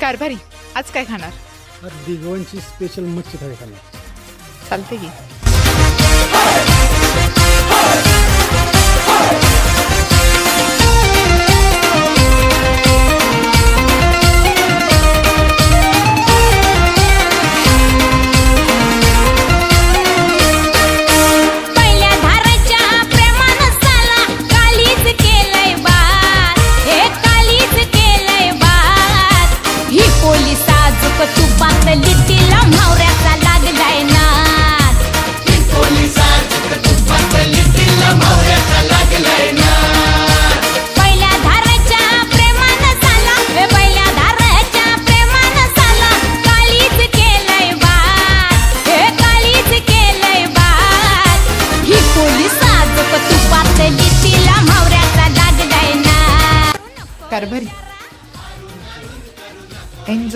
कारभारी आज काय खाणार? आज दिगवांची स्पेशल मच्छी थाळी खाणार. चालते की. कारभारी एन्जॉय.